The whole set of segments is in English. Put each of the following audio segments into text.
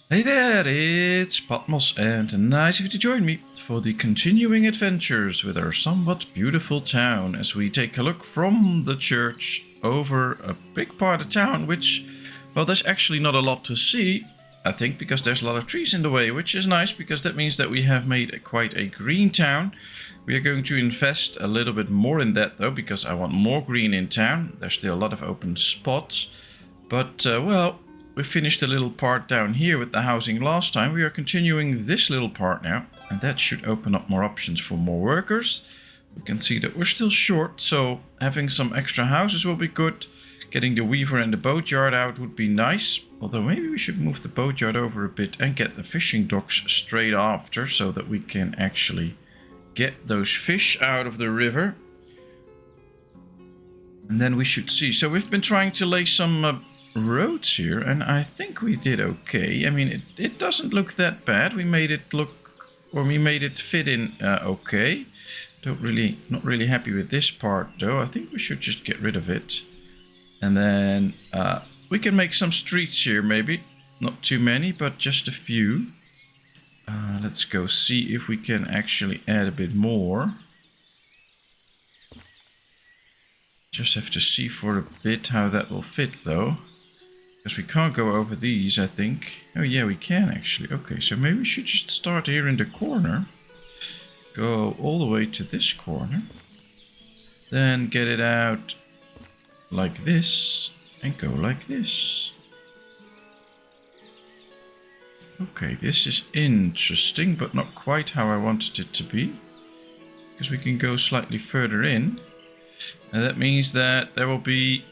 Hey there, it's Patmos and nice of you to join me for the continuing adventures with our somewhat beautiful town as we take a look from the church over a big part of town, which, well, there's actually not a lot to see, I think, because there's a lot of trees in the way, which is nice because that means that we have made quite a green town. We are going to invest a little bit more in that though, because I want more green in town. There's still a lot of open spots, but well, we finished a little part down here with the housing last time. We are continuing this little part now, and that should open up more options for more workers. We can see that we're still short, so having some extra houses will be good. Getting the weaver and the boatyard out would be nice, although maybe we should move the boatyard over a bit and get the fishing docks straight after so that we can actually get those fish out of the river. And then we should see. So we've been trying to lay some roads here, and I think we did okay. I mean, it doesn't look that bad. We made it look, or we made it fit in okay. Not really happy with this part though. I think we should just get rid of it, and then we can make some streets here. Maybe not too many, but just a few. Let's go see if we can actually add a bit more. Just have to see for a bit how that will fit though. Because we can't go over these, I think. Oh yeah, we can actually. Okay, so maybe we should just start here in the corner. Go all the way to this corner. Then get it out like this. And go like this. Okay, this is interesting, but not quite how I wanted it to be. Because we can go slightly further in. And that means that there will be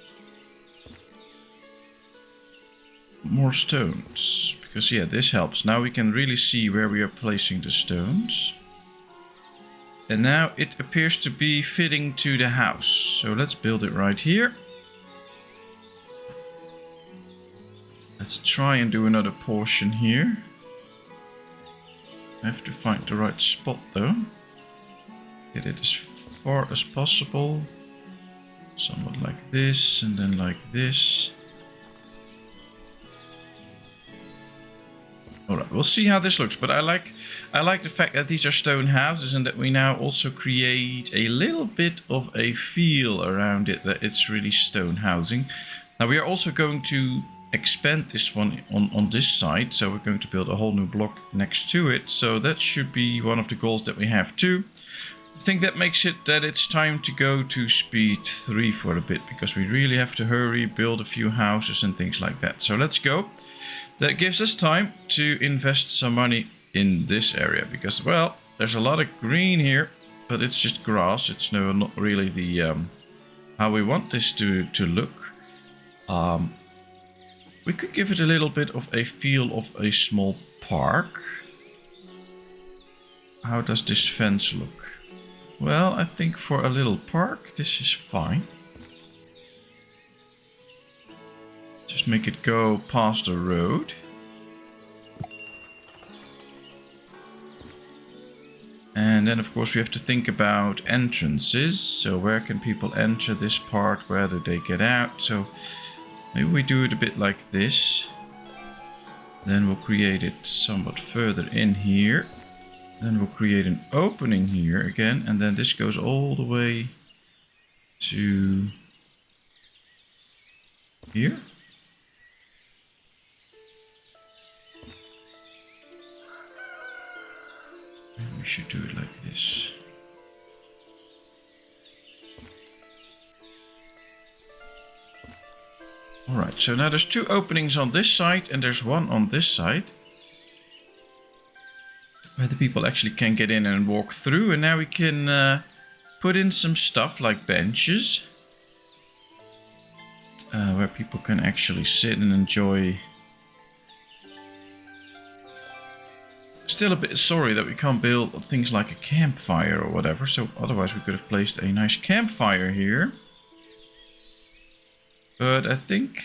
more stones, because yeah, this helps. Now we can really see where we are placing the stones, and now it appears to be fitting to the house. So let's build it right here. Let's try and do another portion here. I have to find the right spot though. Get it as far as possible, somewhat like this, and then like this. Alright, we'll see how this looks, but I like the fact that these are stone houses and that we now also create a little bit of a feel around it, that it's really stone housing. Now we are also going to expand this one on this side, so we're going to build a whole new block next to it, so that should be one of the goals that we have too. I think that makes it that it's time to go to speed 3 for a bit, because we really have to hurry, build a few houses and things like that. So let's go. That gives us time to invest some money in this area, because, well, there's a lot of green here, but it's just grass. It's not really the how we want this to look. We could give it a little bit of a feel of a small park. How does this fence look? Well, I think for a little park, this is fine. Just make it go past the road. And then of course we have to think about entrances. So where can people enter this part? Where do they get out? So maybe we do it a bit like this. Then we'll create it somewhat further in here. Then we'll create an opening here again. And then this goes all the way to here. We should do it like this. Alright, so now there's 2 openings on this side and there's 1 on this side, where the people actually can get in and walk through. And now we can put in some stuff like benches, where people can actually sit and enjoy. Still a bit sorry that we can't build things like a campfire or whatever, so otherwise we could have placed a nice campfire here. But I think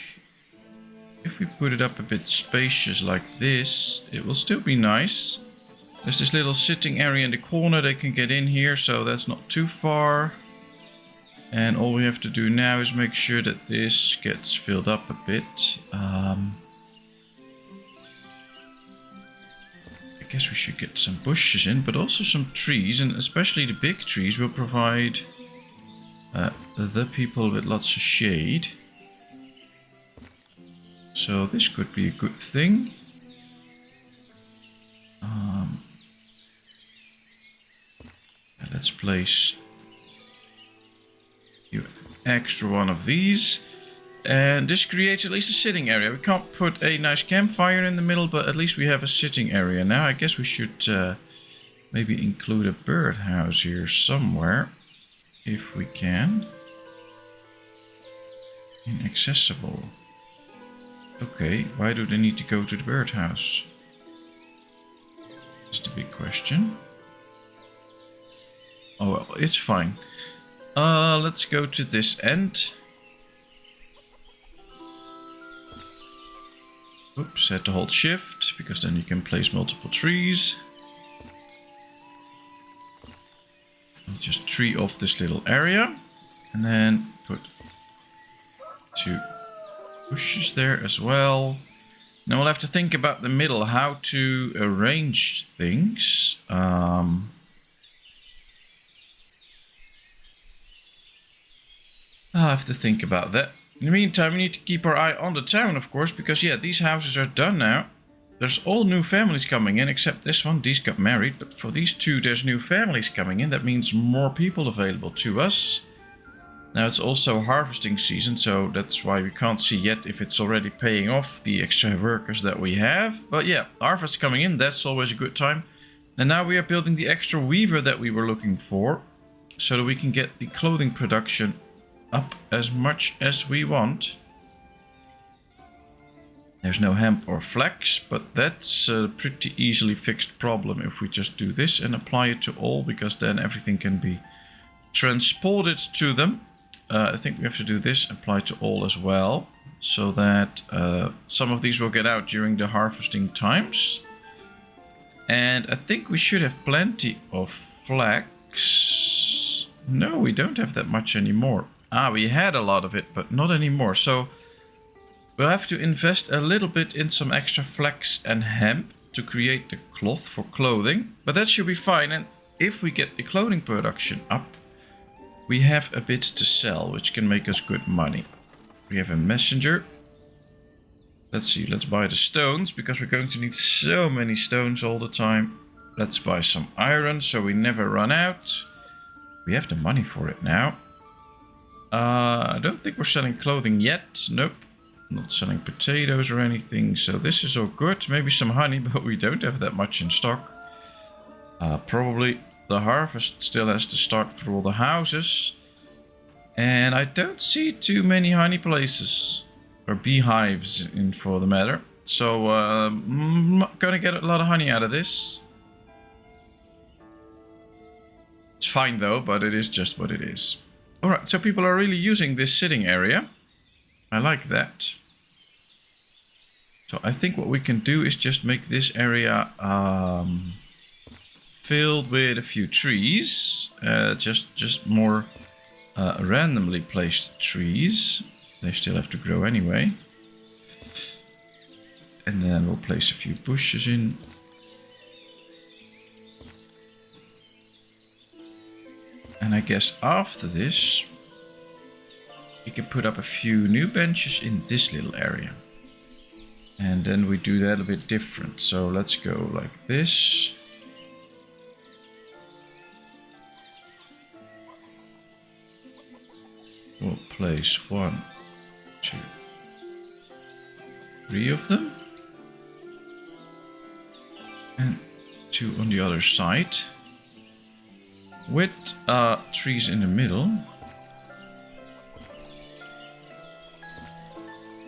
if we put it up a bit spacious like this, it will still be nice. There's this little sitting area in the corner, they can get in here, so that's not too far. And all we have to do now is make sure that this gets filled up a bit. guess we should get some bushes in, but also some trees, and especially the big trees will provide the people with lots of shade. So this could be a good thing. Let's place you extra one of these. And this creates at least a sitting area. We can't put a nice campfire in the middle, but at least we have a sitting area. Now I guess we should maybe include a birdhouse here somewhere, if we can. Inaccessible. Okay, why do they need to go to the birdhouse? That's the big question. Oh well, it's fine. Let's go to this end. Oops, had to hold shift, because then you can place multiple trees. I'll just tree off this little area. And then put 2 bushes there as well. Now we'll have to think about the middle, how to arrange things. I have to think about that. In the meantime, we need to keep our eye on the town, of course, because yeah, these houses are done now. There's all new families coming in, except this one. These got married, but for these 2, there's new families coming in. That means more people available to us. Now it's also harvesting season, so that's why we can't see yet if it's already paying off the extra workers that we have. But yeah, harvest coming in, that's always a good time. And now we are building the extra weaver that we were looking for, so that we can get the clothing production up as much as we want. There's no hemp or flax, but that's a pretty easily fixed problem if we just do this and apply it to all, because then everything can be transported to them. I think we have to do this, apply to all as well, so that some of these will get out during the harvesting times. And I think we should have plenty of flax. No, we don't have that much anymore. We had a lot of it, but not anymore. So we'll have to invest a little bit in some extra flax and hemp to create the cloth for clothing. But that should be fine. And if we get the clothing production up, we have a bit to sell, which can make us good money. We have a messenger. Let's see, let's buy the stones, because we're going to need so many stones all the time. Let's buy some iron, so we never run out. We have the money for it now. I don't think we're selling clothing yet. Nope. Not selling potatoes or anything. So this is all good. Maybe some honey, but we don't have that much in stock. Probably the harvest still has to start for all the houses. And I don't see too many honey places. Or beehives, in for the matter. So I'm not gonna get a lot of honey out of this. It's fine though, but it is just what it is. Alright, so people are really using this sitting area. I like that. So I think what we can do is just make this area filled with a few trees. Just more randomly placed trees. They still have to grow anyway. And then we'll place a few bushes in. And I guess after this, we can put up a few new benches in this little area. And then we do that a bit different. So let's go like this. We'll place 1, 2, 3 of them. And 2 on the other side. With trees in the middle.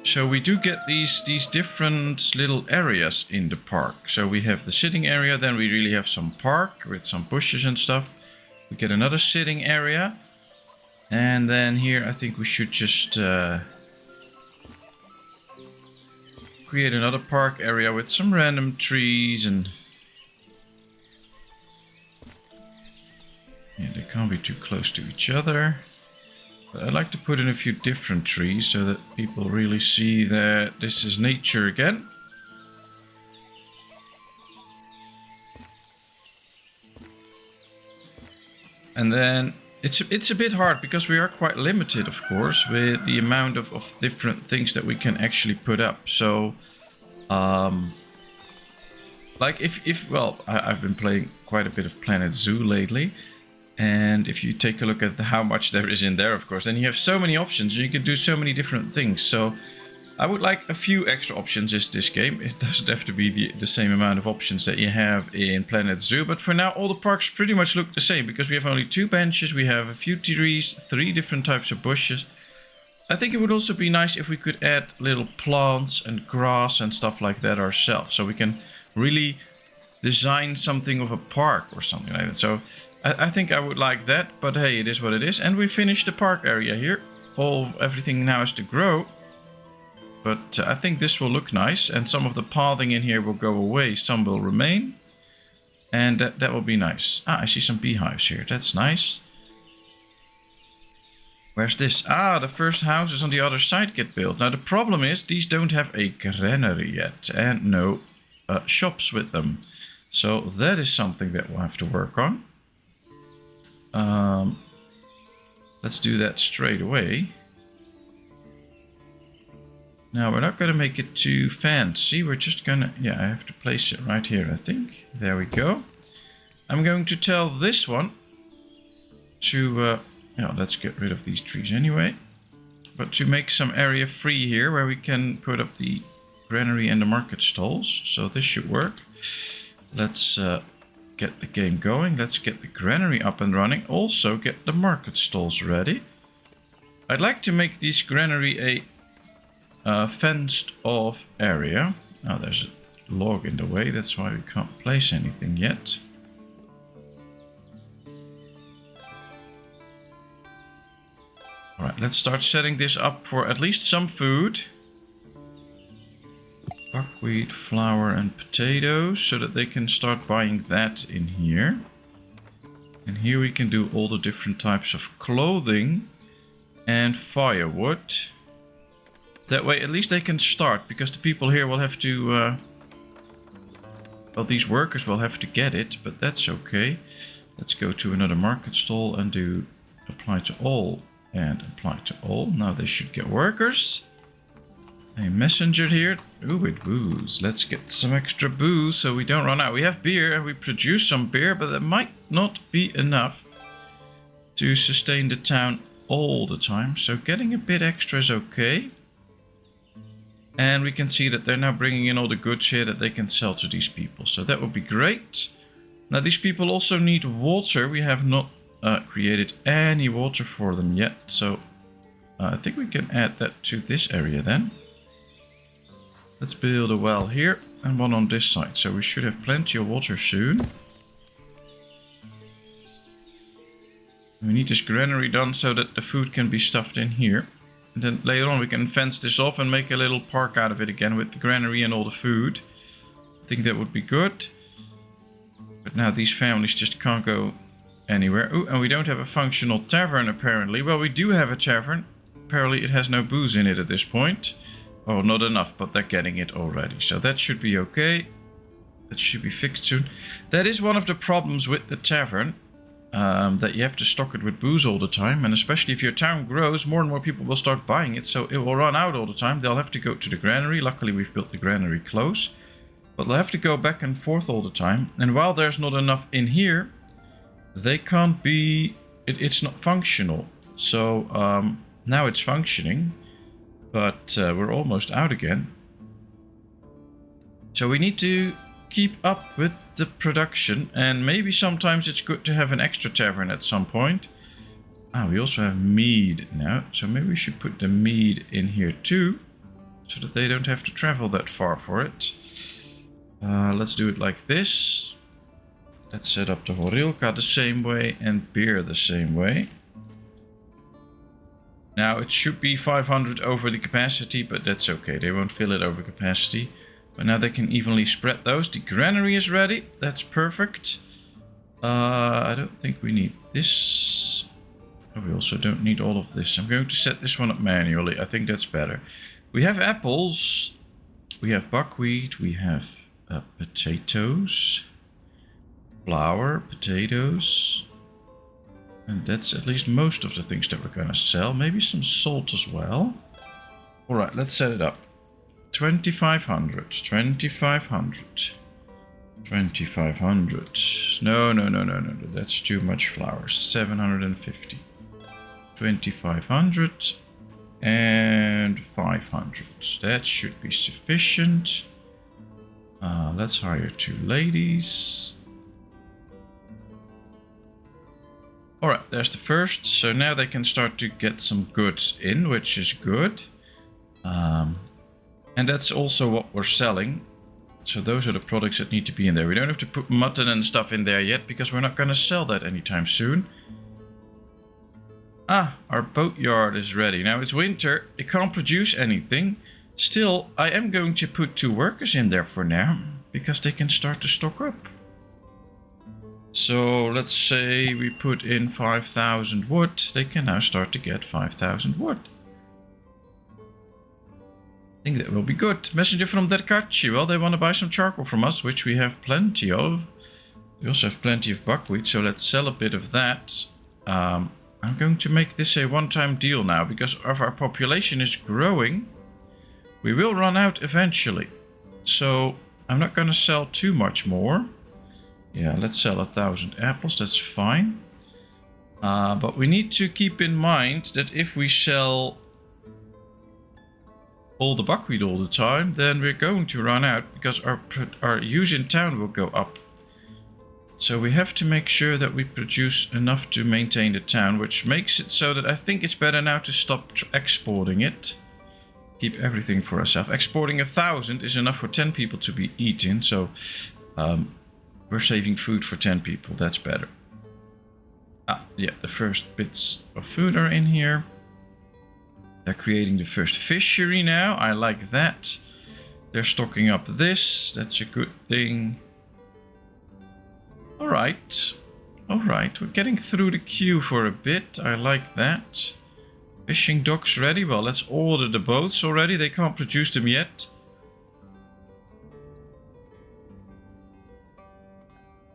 So we do get these different little areas in the park. So we have the sitting area, then we really have some park with some bushes and stuff. We get another sitting area. And then here I think we should just create another park area with some random trees and... Yeah, they can't be too close to each other. But I like to put in a few different trees so that people really see that this is nature again. And then it's a bit hard because we are quite limited, of course, with the amount of different things that we can actually put up. So, like well, I've been playing quite a bit of Planet Zoo lately. And if you take a look at how much there is in there, of course, then you have so many options and you can do so many different things. So I would like a few extra options in this game. It doesn't have to be the same amount of options that you have in Planet Zoo. But for now, all the parks pretty much look the same because we have only 2 benches. We have a few trees, 3 different types of bushes. I think it would also be nice if we could add little plants and grass and stuff like that ourselves. So we can really design something of a park or something like that. So I think I would like that, but hey, it is what it is. And we finished the park area here. Everything now has to grow. But I think this will look nice. And some of the pathing in here will go away. Some will remain. And that will be nice. I see some beehives here. That's nice. Where's this? The first houses on the other side get built. Now the problem is these don't have a granary yet. And no shops with them. So that is something that we'll have to work on. Let's do that straight away. Now we're not going to make it too fancy. We're just gonna, I have to place it right here, I think. There we go. I'm going to tell this one to, let's get rid of these trees anyway. But to make some area free here where we can put up the granary and the market stalls. So this should work. Let's get the game going. Let's get the granary up and running. Also get the market stalls ready. I'd like to make this granary a fenced off area. Oh, there's a log in the way. That's why we can't place anything yet. Alright, let's start setting this up for at least some food. Buckwheat, flour and potatoes, so that they can start buying that in here. And here we can do all the different types of clothing and firewood. That way at least they can start, because the people here will have to... well, these workers will have to get it, but that's okay. Let's go to another market stall and do apply to all and apply to all. Now they should get workers. A messenger here. Ooh, with booze. Let's get some extra booze so we don't run out. We have beer and we produce some beer, but that might not be enough to sustain the town all the time. So getting a bit extra is okay. And we can see that they're now bringing in all the goods here that they can sell to these people. So that would be great. Now these people also need water. We have not created any water for them yet. So I think we can add that to this area then. Let's build a well here and one on this side. So we should have plenty of water soon. We need this granary done so that the food can be stuffed in here. And then later on we can fence this off and make a little park out of it again with the granary and all the food. I think that would be good. But now these families just can't go anywhere. Oh, and we don't have a functional tavern apparently. Well, we do have a tavern. Apparently it has no booze in it at this point. Oh, not enough, but they're getting it already. So that should be okay. That should be fixed soon. That is one of the problems with the tavern. That you have to stock it with booze all the time. And especially if your town grows, more and more people will start buying it. So it will run out all the time. They'll have to go to the granary. Luckily, we've built the granary close. But they'll have to go back and forth all the time. And while there's not enough in here, they can't be... It's not functional. So now it's functioning. But we're almost out again. So we need to keep up with the production. And maybe sometimes it's good to have an extra tavern at some point. We also have mead now. So maybe we should put the mead in here too. So that they don't have to travel that far for it. Let's do it like this. Let's set up the horilka the same way and beer the same way. Now it should be 500 over the capacity, but that's okay. They won't fill it over capacity. But now they can evenly spread those. The granary is ready. That's perfect. I don't think we need this. Oh, we also don't need all of this. I'm going to set this one up manually. I think that's better. We have apples. We have buckwheat. We have potatoes. Flour, potatoes. And that's at least most of the things that we're gonna sell. Maybe some salt as well. Alright, let's set it up. 2,500. 2,500. 2,500. No. That's too much flour. 750. 2,500. And 500. That should be sufficient. Let's hire 2 ladies. Alright, there's the first. So now they can start to get some goods in, which is good. And that's also what we're selling. So those are the products that need to be in there. We don't have to put mutton and stuff in there yet, because we're not going to sell that anytime soon. Ah, our boatyard is ready. Now it's winter, it can't produce anything. Still, I am going to put 2 workers in there for now, because they can start to stock up. So let's say we put in 5,000 wood. They can now start to get 5,000 wood. I think that will be good. Messenger from Derkachi. Well, they want to buy some charcoal from us, which we have plenty of. We also have plenty of buckwheat, so let's sell a bit of that. I'm going to make this a one-time deal now, because if our population is growing, we will run out eventually. So I'm not going to sell too much more. Yeah, let's sell 1,000 apples, that's fine. But we need to keep in mind that if we sell all the buckwheat all the time, then we're going to run out, because our use in town will go up. So we have to make sure that we produce enough to maintain the town, which makes it so that I think it's better now to stop exporting it. Keep everything for ourselves. Exporting 1,000 is enough for 10 people to be eaten, so we're saving food for 10 people. That's better. Ah, yeah, the first bits of food are in here. They're creating the first fishery now. I like that. They're stocking up this. That's a good thing. Alright. Alright, we're getting through the queue for a bit. I like that. Fishing docks ready. Well, let's order the boats already. They can't produce them yet.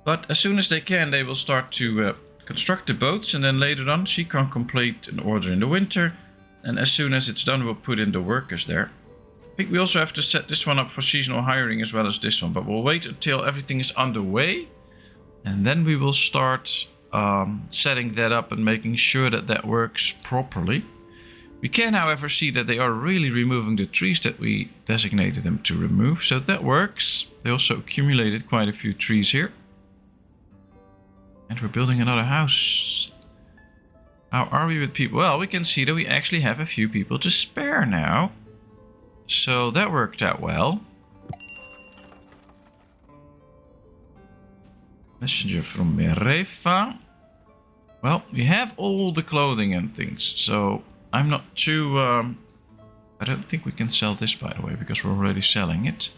But as soon as they can, they will start to construct the boats. And then later on, she can complete an order in the winter. And as soon as it's done, we'll put in the workers there. I think we also have to set this one up for seasonal hiring as well as this one. But we'll wait until everything is underway. And then we will start setting that up and making sure that that works properly. We can, however, see that they are really removing the trees that we designated them to remove. So that works. They also accumulated quite a few trees here. And we're building another house. How are we with people? Well, we can see that we actually have a few people to spare now. So that worked out well. Messenger from Merefa. Well, we have all the clothing and things, so I'm not too... I don't think we can sell this, by the way, because we're already selling it.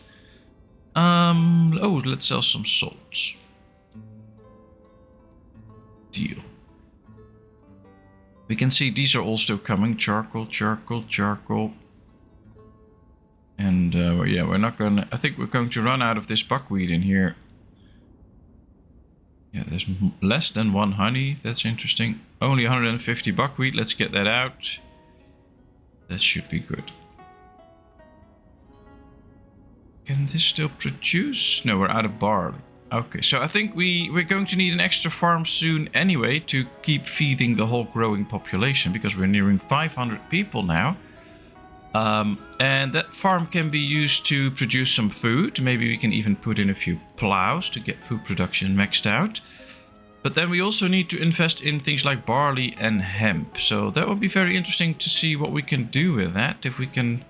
Oh, let's sell some salt. Deal. We can see these are all still coming. Charcoal, charcoal, charcoal. And yeah, we're not gonna... I think we're going to run out of this buckwheat in here. Yeah, there's less than 1 honey. That's interesting. Only 150 buckwheat. Let's get that out. That should be good. Can this still produce? No, we're out of barley. Okay, so I think we're going to need an extra farm soon anyway to keep feeding the whole growing population, because we're nearing 500 people now. And that farm can be used to produce some food. Maybe we can even put in a few plows to get food production maxed out. But then we also need to invest in things like barley and hemp. So that would be very interesting to see what we can do with that. If we can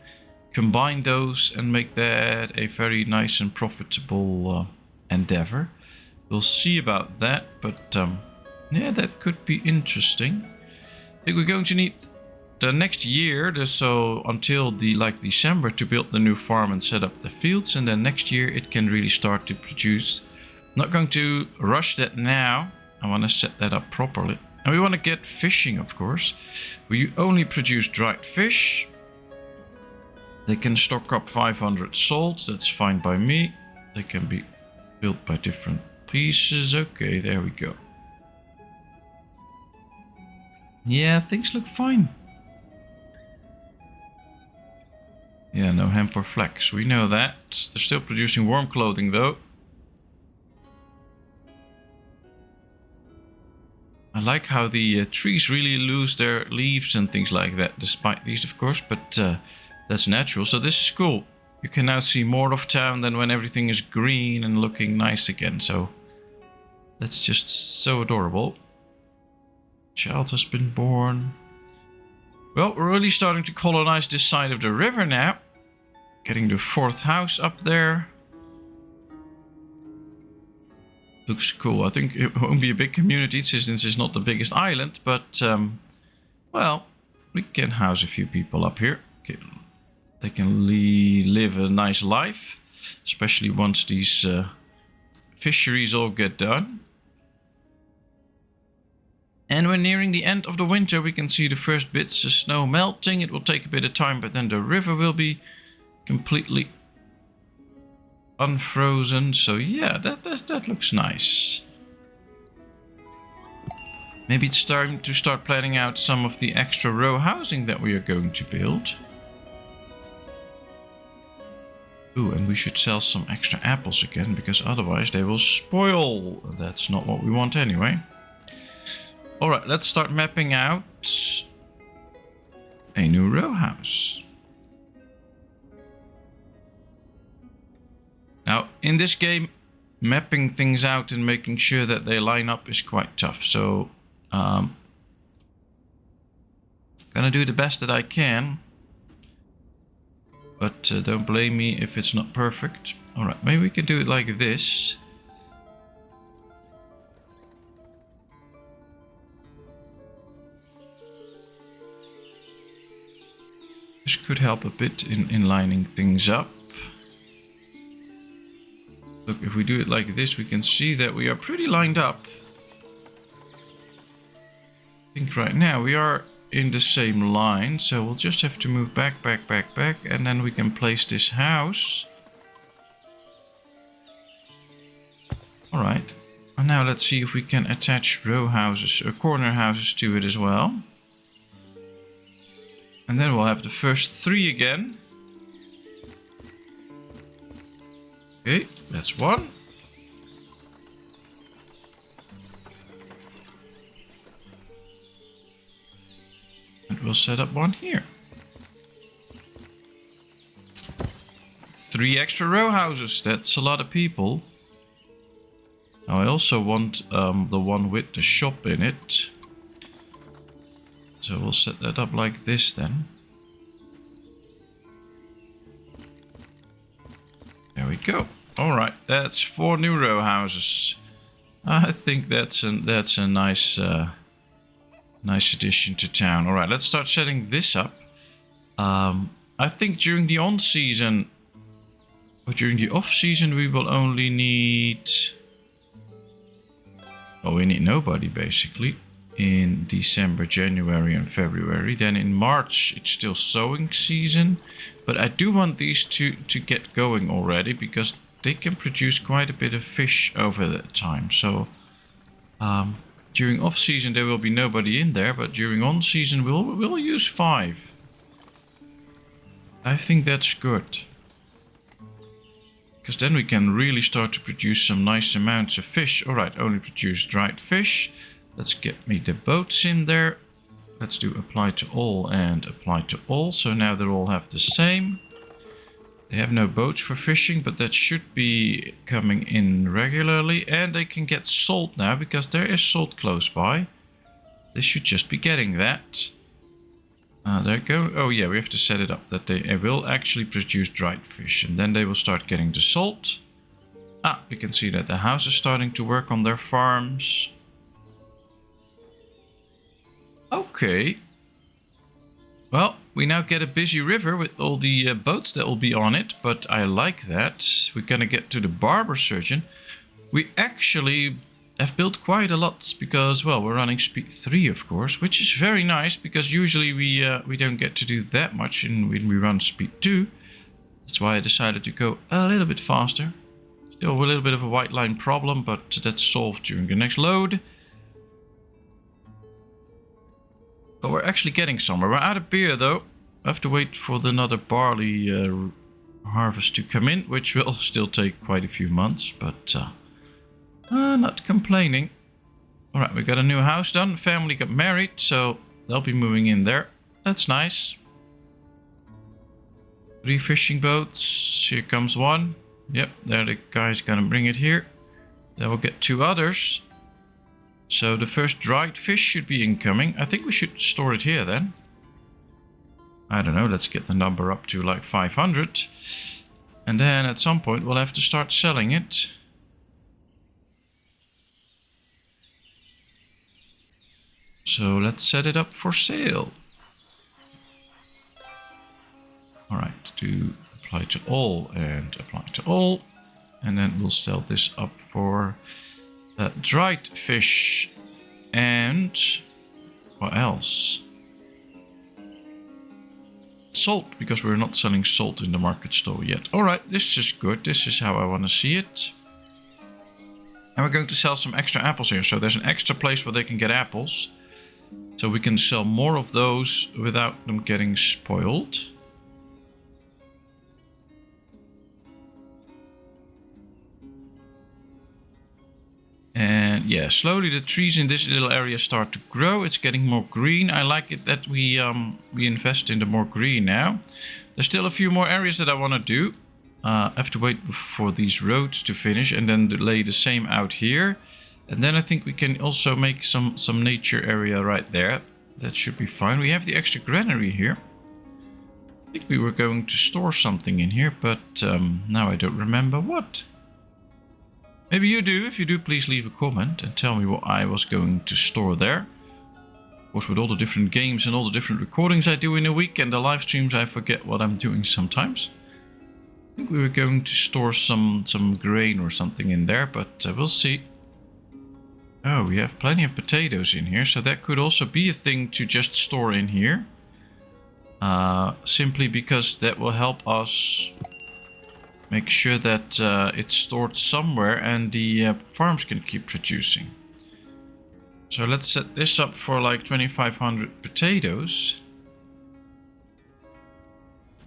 combine those and make that a very nice and profitable endeavor. We'll see about that. But yeah, that could be interesting. I think we're going to need... the next year, so until December, to build the new farm and set up the fields, and then next year it can really start to produce. I'm not going to rush that now. I want to set that up properly. And we want to get fishing, of course. We only produce dried fish. They can stock up 500 salt. That's fine by me. They can be built by different pieces. Okay, there we go. Yeah, things look fine. Yeah, no hemp or flax. We know that. They're still producing warm clothing though. I like how the trees really lose their leaves and things like that, despite these of course, but that's natural. So this is cool. You can now see more of town than when everything is green and looking nice again. So that's just so adorable. Child has been born. Well, we're really starting to colonize this side of the river now. Getting the 4th house up there. Looks cool. I think it won't be a big community since it's not the biggest island, but well, we can house a few people up here. They can live a nice life, especially once these fisheries all get done. And when nearing the end of the winter, we can see the first bits of snow melting. It will take a bit of time, but then the river will be completely unfrozen. So yeah, that looks nice. Maybe it's time to start planning out some of the extra row housing that we are going to build. Ooh, and we should sell some extra apples again, because otherwise they will spoil. That's not what we want anyway. Alright, let's start mapping out a new row house. Now, in this game, mapping things out and making sure that they line up is quite tough. So, gonna do the best that I can. But don't blame me if it's not perfect. Alright, maybe we can do it like this. This could help a bit in lining things up. Look, if we do it like this, we can see that we are pretty lined up. I think right now we are in the same line, so we'll just have to move back, and then we can place this house. Alright, and now let's see if we can attach row houses or corner houses to it as well. And then we'll have the first 3 again. Okay, that's 1. And we'll set up 1 here. 3 extra row houses, that's a lot of people. Now I also want the one with the shop in it. So we'll set that up like this then. There we go. Alright, that's 4 new row houses. I think that's a nice nice addition to town. Alright, let's start setting this up. I think during the on-season or during the off-season we will only need... well, we need nobody basically. In December, January and February. Then in March it's still sowing season. But I do want these to get going already, because they can produce quite a bit of fish over that time. So during off season there will be nobody in there, but during on season we'll use 5. I think that's good. Because then we can really start to produce some nice amounts of fish. Alright, only produce dried fish. Let's get me the boats in there. Let's do apply to all and apply to all. So now they all have the same. They have no boats for fishing, but that should be coming in regularly. And they can get salt now, because there is salt close by. They should just be getting that. There you go. Oh yeah, we have to set it up that they will actually produce dried fish. And then they will start getting the salt. We can see that the house is starting to work on their farms. Okay. Well, we now get a busy river with all the boats that will be on it, but I like that. We're gonna get to the Barber Surgeon. We actually have built quite a lot because, well, we're running speed 3, of course, which is very nice because usually we don't get to do that much when we run speed 2. That's why I decided to go a little bit faster. Still a little bit of a white line problem, but that's solved during the next load. But we're actually getting somewhere. We're out of beer though. I have to wait for another barley harvest to come in, which will still take quite a few months, but not complaining. Alright, we got a new house done. Family got married, so they'll be moving in there. That's nice. 3 fishing boats. Here comes one. Yep, there the guy's gonna bring it here. Then we'll get 2 others. So the first dried fish should be incoming. I think we should store it here then. I don't know, let's get the number up to like 500. And then at some point we'll have to start selling it. So let's set it up for sale. Alright, do apply to all and apply to all. And then we'll sell this up for dried fish. And what else? Salt, because we're not selling salt in the market store yet. Alright, this is good. This is how I want to see it. And we're going to sell some extra apples here. So there's an extra place where they can get apples. So we can sell more of those without them getting spoiled. And yeah, slowly the trees in this little area start to grow. It's getting more green. I like it that we invest in the more green now. There's still a few more areas that I want to do. I have to wait for these roads to finish and then lay the same out here. And then I think we can also make some nature area right there. That should be fine. We have the extra granary here. I think we were going to store something in here, but now I don't remember what. Maybe you do. If you do, please leave a comment and tell me what I was going to store there. Of course, with all the different games and all the different recordings I do in a week and the live streams, I forget what I'm doing sometimes. I think we were going to store some grain or something in there, but we'll see. Oh, we have plenty of potatoes in here, so that could also be a thing to just store in here. Simply because that will help us make sure that it's stored somewhere and the farms can keep producing. So let's set this up for like 2,500 potatoes.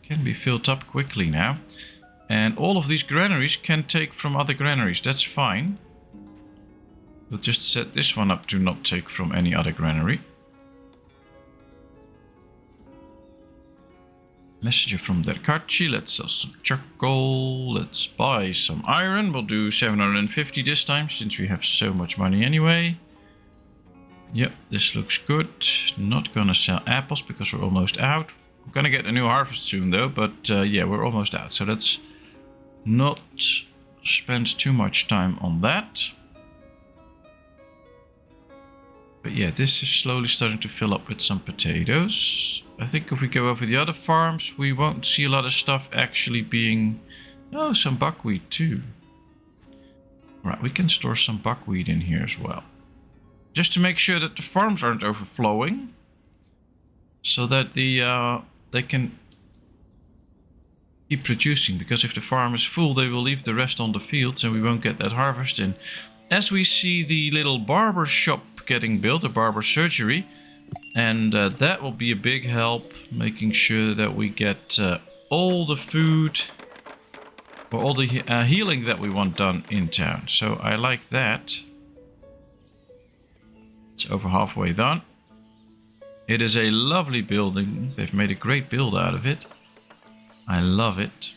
Can be filled up quickly now. And all of these granaries can take from other granaries. That's fine. We'll just set this one up to not take from any other granary. Messenger from Derkachi. Let's sell some charcoal. Let's buy some iron. We'll do 750 this time since we have so much money anyway. Yep, this looks good. Not gonna sell apples because we're almost out. We're gonna get a new harvest soon though, but yeah, we're almost out. So let's not spend too much time on that. But yeah, this is slowly starting to fill up with some potatoes. I think if we go over the other farms, we won't see a lot of stuff actually being... Oh, some buckwheat too. Right, we can store some buckwheat in here as well. Just to make sure that the farms aren't overflowing. So that they can keep producing. Because if the farm is full, they will leave the rest on the fields and we won't get that harvest in. As we see the little barber shop getting built, a barber surgery, and that will be a big help, making sure that we get all the food or all the healing that we want done in town. So I like that. It's over halfway done. It is a lovely building. They've made a great build out of it. I love it.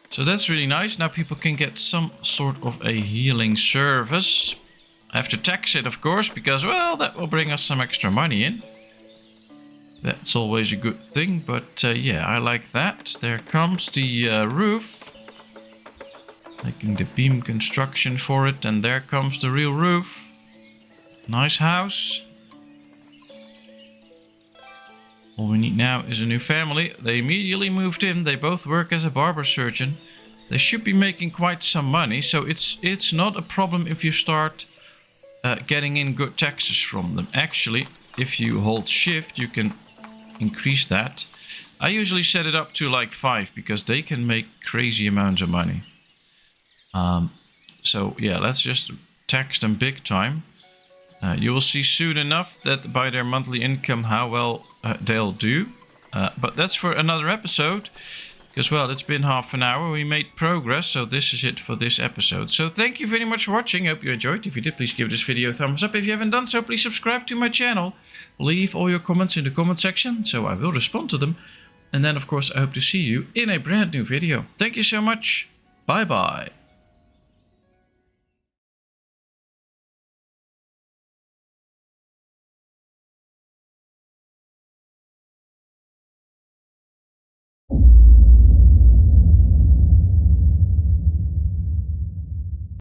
So that's really nice. Now people can get some sort of a healing service. I have to tax it, of course, because, well, that will bring us some extra money in. That's always a good thing, but yeah, I like that. There comes the roof. Making the beam construction for it, and there comes the real roof. Nice house. All we need now is a new family. They immediately moved in. They both work as a barber surgeon. They should be making quite some money, so it's not a problem if you start getting in good taxes from them. Actually, if you hold shift, you can increase that. I usually set it up to like 5 because they can make crazy amounts of money. So yeah, let's just tax them big time. You will see soon enough that by their monthly income how well they'll do. But that's for another episode. Because, well, it's been half an hour. We made progress, so this is it for this episode. So thank you very much for watching. Hope you enjoyed. If you did, please give this video a thumbs up. If you haven't done so, please subscribe to my channel. Leave all your comments in the comment section, so I will respond to them. And then, of course, I hope to see you in a brand new video. Thank you so much. Bye-bye.